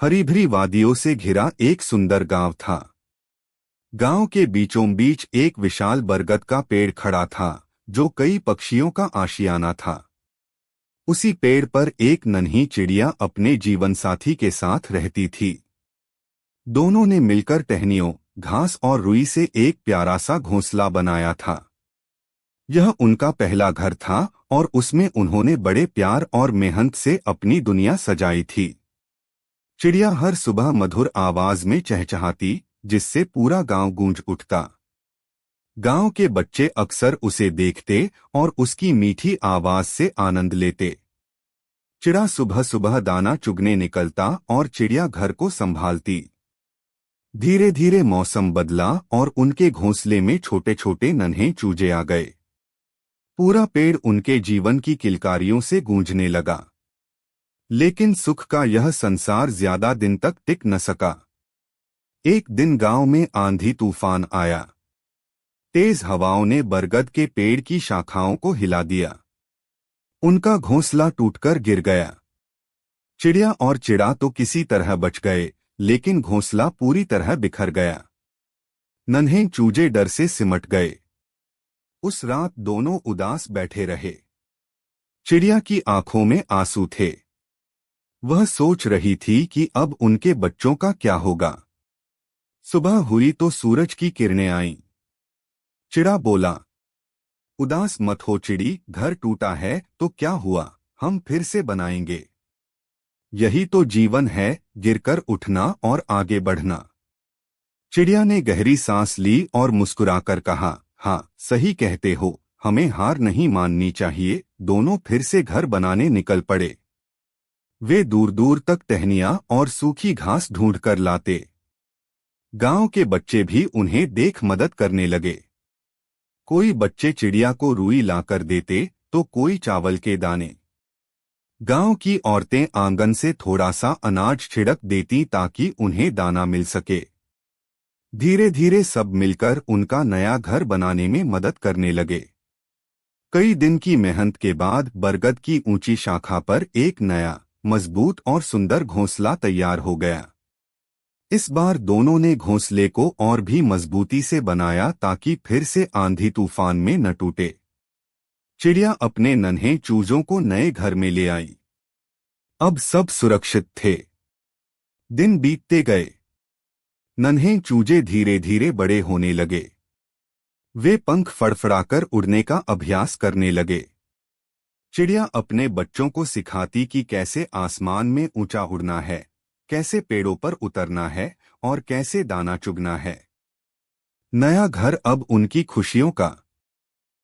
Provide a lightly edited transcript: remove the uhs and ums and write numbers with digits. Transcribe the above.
हरी भरी वादियों से घिरा एक सुंदर गांव था। गांव के बीचों बीच एक विशाल बरगद का पेड़ खड़ा था, जो कई पक्षियों का आशियाना था। उसी पेड़ पर एक नन्ही चिड़िया अपने जीवन साथी के साथ रहती थी। दोनों ने मिलकर टहनियों, घास और रुई से एक प्यारा सा घोंसला बनाया था। यह उनका पहला घर था और उसमें उन्होंने बड़े प्यार और मेहनत से अपनी दुनिया सजाई थी। चिड़िया हर सुबह मधुर आवाज में चहचहाती, जिससे पूरा गांव गूंज उठता। गांव के बच्चे अक्सर उसे देखते और उसकी मीठी आवाज से आनंद लेते। चिड़ा सुबह सुबह दाना चुगने निकलता और चिड़िया घर को संभालती। धीरे धीरे मौसम बदला और उनके घोंसले में छोटे छोटे नन्हे चूजे आ गए। पूरा पेड़ उनके जीवन की किलकारियों से गूंजने लगा। लेकिन सुख का यह संसार ज्यादा दिन तक टिक न सका। एक दिन गांव में आंधी तूफान आया। तेज हवाओं ने बरगद के पेड़ की शाखाओं को हिला दिया। उनका घोंसला टूटकर गिर गया। चिड़िया और चिड़ा तो किसी तरह बच गए, लेकिन घोंसला पूरी तरह बिखर गया। नन्हे चूजे डर से सिमट गए। उस रात दोनों उदास बैठे रहे। चिड़िया की आंखों में आंसू थे। वह सोच रही थी कि अब उनके बच्चों का क्या होगा। सुबह हुई तो सूरज की किरणें आईं। चिड़ा बोला, उदास मत हो चिड़ी, घर टूटा है तो क्या हुआ, हम फिर से बनाएंगे। यही तो जीवन है, गिरकर उठना और आगे बढ़ना। चिड़िया ने गहरी सांस ली और मुस्कुराकर कहा, हाँ सही कहते हो, हमें हार नहीं माननी चाहिए। दोनों फिर से घर बनाने निकल पड़े। वे दूर दूर तक टहनियां और सूखी घास ढूंढकर लाते। गांव के बच्चे भी उन्हें देख मदद करने लगे। कोई बच्चे चिड़िया को रुई लाकर देते तो कोई चावल के दाने। गांव की औरतें आंगन से थोड़ा सा अनाज छिड़क देती ताकि उन्हें दाना मिल सके। धीरे धीरे सब मिलकर उनका नया घर बनाने में मदद करने लगे। कई दिन की मेहनत के बाद बरगद की ऊंची शाखा पर एक नया, मजबूत और सुंदर घोंसला तैयार हो गया। इस बार दोनों ने घोंसले को और भी मजबूती से बनाया ताकि फिर से आंधी तूफान में न टूटे। चिड़िया अपने नन्हे चूजों को नए घर में ले आई। अब सब सुरक्षित थे। दिन बीतते गए। नन्हे चूजे धीरे धीरे बड़े होने लगे। वे पंख फड़फड़ाकर उड़ने का अभ्यास करने लगे। चिड़िया अपने बच्चों को सिखाती कि कैसे आसमान में ऊंचा उड़ना है, कैसे पेड़ों पर उतरना है और कैसे दाना चुगना है। नया घर अब उनकी खुशियों का